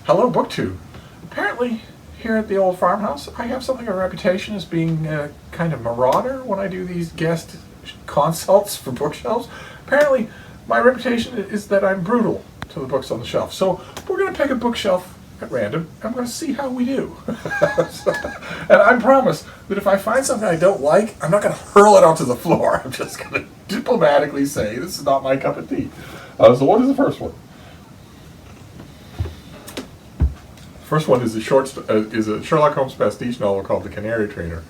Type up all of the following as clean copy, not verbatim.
Hello, BookTube. Apparently, here at the old farmhouse, I have something of a reputation as being kind of marauder when I do these guest consults for bookshelves. Apparently, my reputation is that I'm brutal to the books on the shelf. So we're going to pick a bookshelf at random. I'm going to see how we do. And I promise that if I find something I don't like, I'm not going to hurl it onto the floor. I'm just going to diplomatically say, this is not my cup of tea. So what is the first one? First one is a Sherlock Holmes pastiche novel called The Canary Trainer,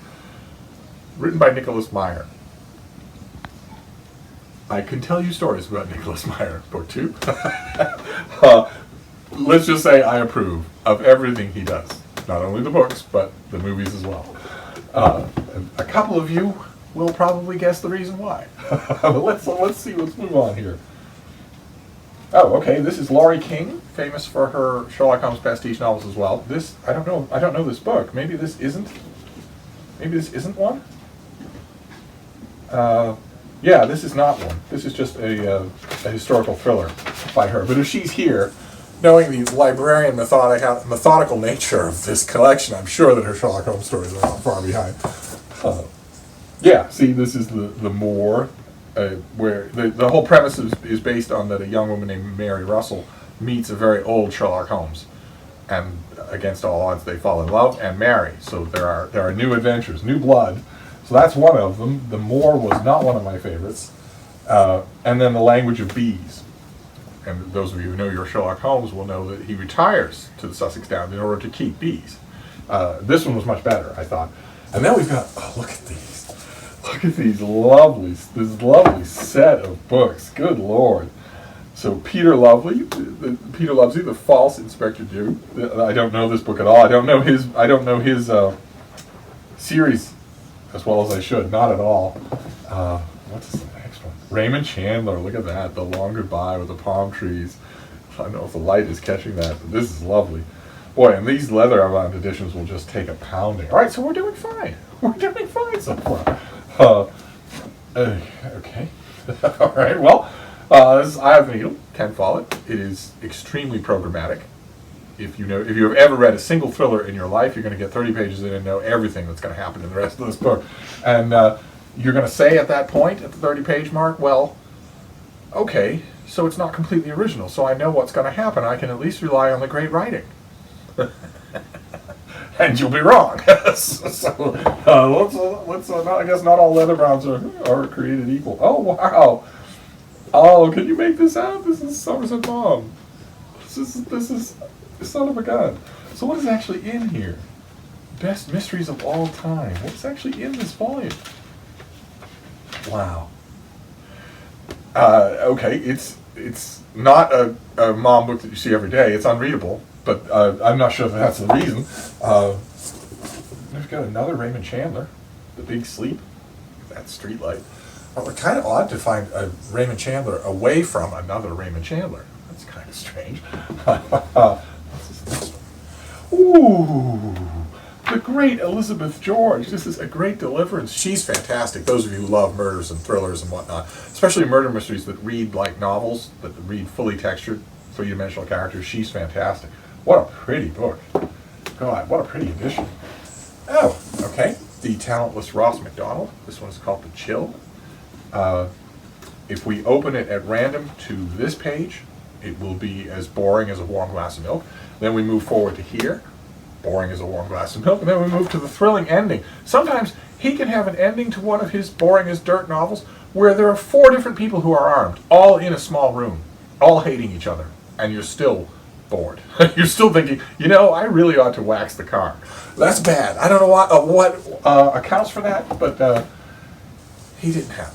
written by Nicholas Meyer. I can tell you stories about Nicholas Meyer, book two. Let's just say I approve of everything he does. Not only the books, but the movies as well. A couple of you will probably guess the reason why. Let's see. Let's move on here. Oh, okay. This is Laurie King, famous for her Sherlock Holmes pastiche novels as well. This I don't know this book. Maybe this isn't one. Yeah, this is not one. This is just a historical thriller by her. But if she's here, knowing the librarian methodical nature of this collection, I'm sure that her Sherlock Holmes stories are not far behind. Yeah, see, this is the Moor. Where the whole premise is based on that a young woman named Mary Russell meets a very old Sherlock Holmes, and against all odds they fall in love and marry. So there are new adventures, new blood. So that's one of them. The Moor was not one of my favorites. And then The Language of Bees. And those of you who know your Sherlock Holmes will know that he retires to the Sussex Downs in order to keep bees. This one was much better, I thought. And then we've got, look at these. Look at this lovely set of books. Good Lord. So Peter Lovely, The False Inspector Dew. I don't know this book at all. I don't know his series as well as I should. Not at all. What's the next one? Raymond Chandler. Look at that. The Long Goodbye with the Palm Trees. I don't know if the light is catching that, but this is lovely. Boy, and these leather-bound editions will just take a pounding. All right, so we're doing fine. We're doing fine so far. Okay. All right. Well, this is Eye of the Needle, Ken Follett. It is extremely programmatic. If you have ever read a single thriller in your life, you're going to get 30 pages in and know everything that's going to happen in the rest of this book. And you're going to say at that point, at the 30-page mark, well, okay, so it's not completely original, so I know what's going to happen. I can at least rely on the great writing. And you'll be wrong. So I guess not all leather browns are created equal. Oh, wow. Oh, can you make this out? This is Somerset Maugham. This is son of a gun. So what is actually in here? Best mysteries of all time. What's actually in this volume? Wow. Okay, it's not a mom book that you see every day. It's unreadable. But I'm not sure if that's the reason. We've got another Raymond Chandler, The Big Sleep. That streetlight. Well, it's kind of odd to find a Raymond Chandler away from another Raymond Chandler. That's kind of strange. What's this next one? Ooh, the great Elizabeth George. This is A Great Deliverance. She's fantastic. Those of you who love murders and thrillers and whatnot, especially murder mysteries that read like novels, that read fully textured, three-dimensional characters, she's fantastic. What a pretty book. God, what a pretty edition. Oh, okay. The Talentless Ross MacDonald. This one is called The Chill. If we open it at random to this page, it will be as boring as a warm glass of milk. Then we move forward to here, boring as a warm glass of milk. And then we move to the thrilling ending. Sometimes he can have an ending to one of his boring as dirt novels where there are 4 different people who are armed, all in a small room, all hating each other, and you're still bored. You're still thinking, I really ought to wax the car. That's bad. I don't know what accounts for that, but he didn't have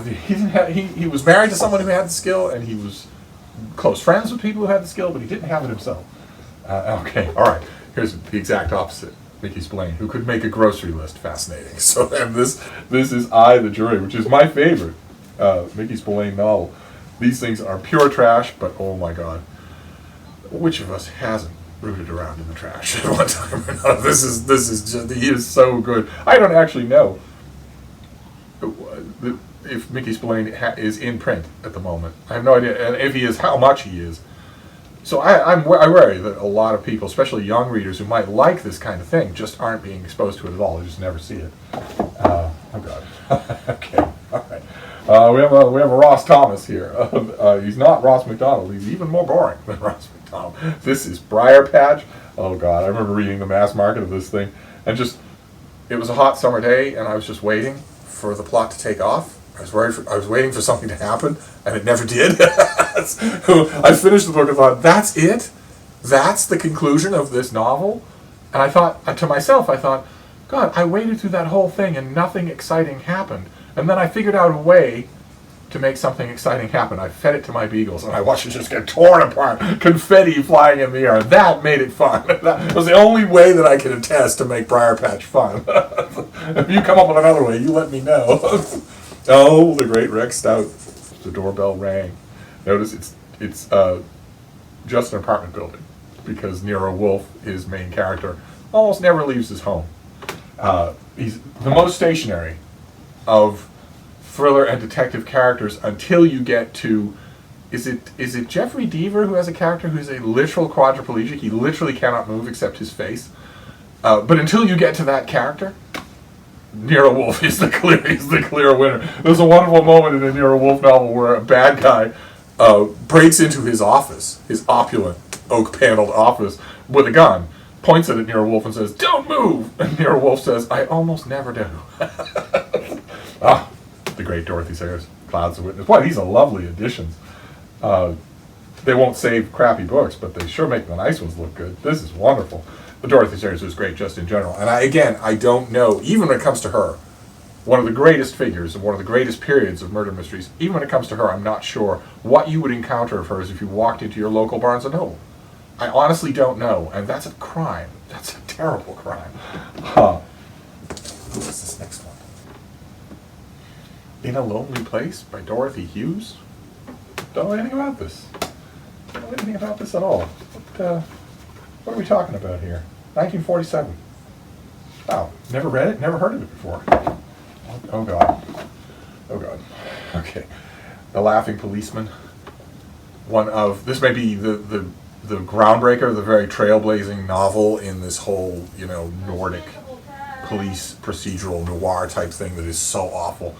it. He was married to someone who had the skill, and he was close friends with people who had the skill, but he didn't have it himself. Okay, all right. Here's the exact opposite. Mickey Spillane, who could make a grocery list fascinating. So, and this is I, the Jury, which is my favorite Mickey Spillane novel. These things are pure trash, but oh my God. Which of us hasn't rooted around in the trash at one time or another? This is just, he is so good. I don't actually know if Mickey Spillane is in print at the moment. I have no idea, and if he is, how much he is. So I worry that a lot of people, especially young readers who might like this kind of thing, just aren't being exposed to it at all. They just never see it. Oh God. Okay. All right. We have a Ross Thomas here. He's not Ross McDonald. He's even more boring than Ross McDonald. This is Briar Patch. Oh God, I remember reading the mass market of this thing, and just it was a hot summer day, and I was just waiting for the plot to take off. I was waiting for something to happen, and it never did. I finished the book and thought, that's it? That's the conclusion of this novel? And I thought, to myself, God, I waited through that whole thing and nothing exciting happened. And then I figured out a way to make something exciting happen. I fed it to my beagles, and I watched it just get torn apart, confetti flying in the air. That made it fun. That was the only way that I could attest to make Briar Patch fun. If you come up with another way, you let me know. Oh, the great Rex Stout. The doorbell rang. Notice it's just an apartment building, because Nero Wolfe, his main character, almost never leaves his home. He's the most stationary of thriller and detective characters until you get to, is it Jeffrey Deaver who has a character who's a literal quadriplegic? He literally cannot move except his face. But until you get to that character, Nero Wolfe is the clear winner. There's a wonderful moment in a Nero Wolfe novel where a bad guy breaks into his office, his opulent oak-paneled office, with a gun, points it at Nero Wolfe and says, "Don't move!" And Nero Wolfe says, "I almost never do." The great Dorothy Sayers, Clouds of Witness. Boy, these are lovely additions. They won't save crappy books, but they sure make the nice ones look good. This is wonderful. The Dorothy Sayers was great just in general. And I don't know, even when it comes to her, one of the greatest figures and one of the greatest periods of murder mysteries, even when it comes to her, I'm not sure what you would encounter of hers if you walked into your local Barnes & Noble. I honestly don't know, and that's a crime. That's a terrible crime. What's this next one? In a Lonely Place by Dorothy Hughes? Don't know anything about this. Don't know anything about this at all. What are we talking about here? 1947. Wow, never read it, never heard of it before. Oh God. Oh God. Okay. The Laughing Policeman. This may be the groundbreaker, the very trailblazing novel in this whole, Nordic police procedural noir type thing that is so awful,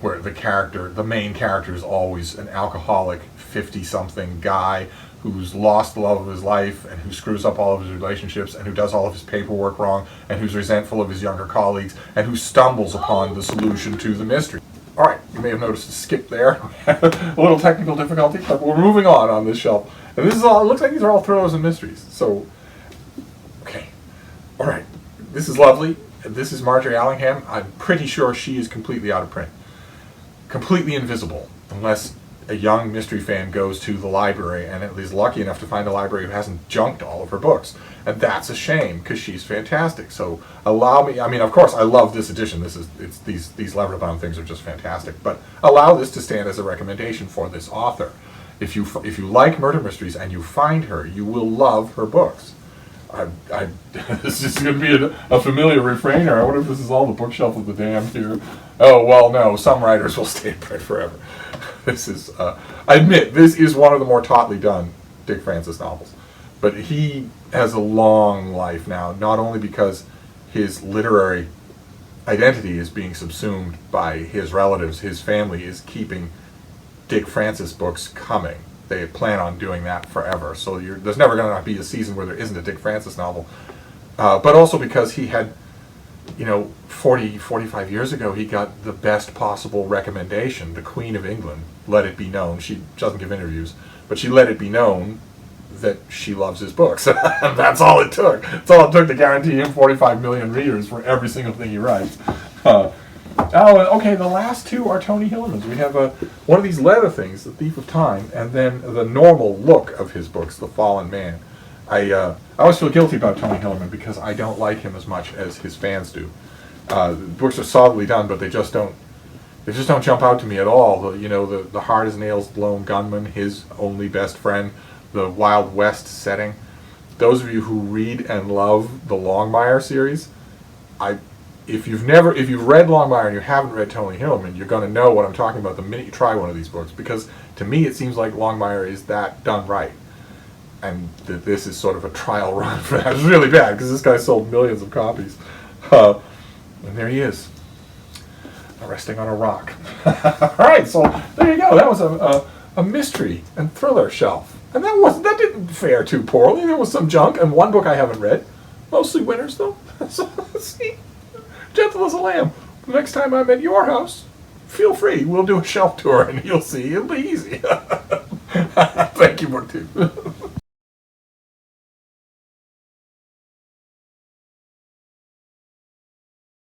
where the main character is always an alcoholic 50-something guy who's lost the love of his life and who screws up all of his relationships and who does all of his paperwork wrong and who's resentful of his younger colleagues and who stumbles upon the solution to the mystery. All right, you may have noticed a skip there. A little technical difficulty, but we're moving on this shelf. And this is all, it looks like these are all thrillers and mysteries. So, okay. All right, this is lovely. This is Marjorie Allingham. I'm pretty sure she is completely out of print. Completely invisible, unless a young mystery fan goes to the library and is lucky enough to find a library who hasn't junked all of her books. And that's a shame, because she's fantastic. So allow me, of course I love this edition. These leather-bound things are just fantastic. But allow this to stand as a recommendation for this author. If you like murder mysteries and you find her, you will love her books. This is going to be a familiar refrain here. I wonder if this is all the bookshelf of the damned here. Oh, well, no, some writers will stay in print forever. This is, I admit, this is one of the more tautly done Dick Francis novels. But he has a long life now, not only because his literary identity is being subsumed by his relatives, his family is keeping Dick Francis books coming. They plan on doing that forever. So there's never going to be a season where there isn't a Dick Francis novel. But also because he had, 45 years ago, he got the best possible recommendation. The Queen of England let it be known. She doesn't give interviews, but she let it be known that she loves his books. And that's all it took. That's all it took to guarantee him 45 million readers for every single thing he writes. Okay, the last two are Tony Hillerman's. We have one of these leather things, The Thief of Time, and then the normal look of his books, The Fallen Man. I always feel guilty about Tony Hillerman because I don't like him as much as his fans do. The books are solidly done, but they just don't jump out to me at all. The hard as nails lone gunman, his only best friend, the Wild West setting. Those of you who read and love the Longmire series, if you've read Longmire and you haven't read Tony Hillerman, you're going to know what I'm talking about the minute you try one of these books, because to me it seems like Longmire is that done right. and this is sort of a trial run for that. It's really bad because this guy sold millions of copies. And there he is, resting on a rock. All right, so there you go. That was a mystery and thriller shelf, and that didn't fare too poorly. There was some junk and one book I haven't read, mostly winners though. So see, gentle as a lamb. The next time I'm at your house, feel free. We'll do a shelf tour, and you'll see it'll be easy. Thank you, Martin.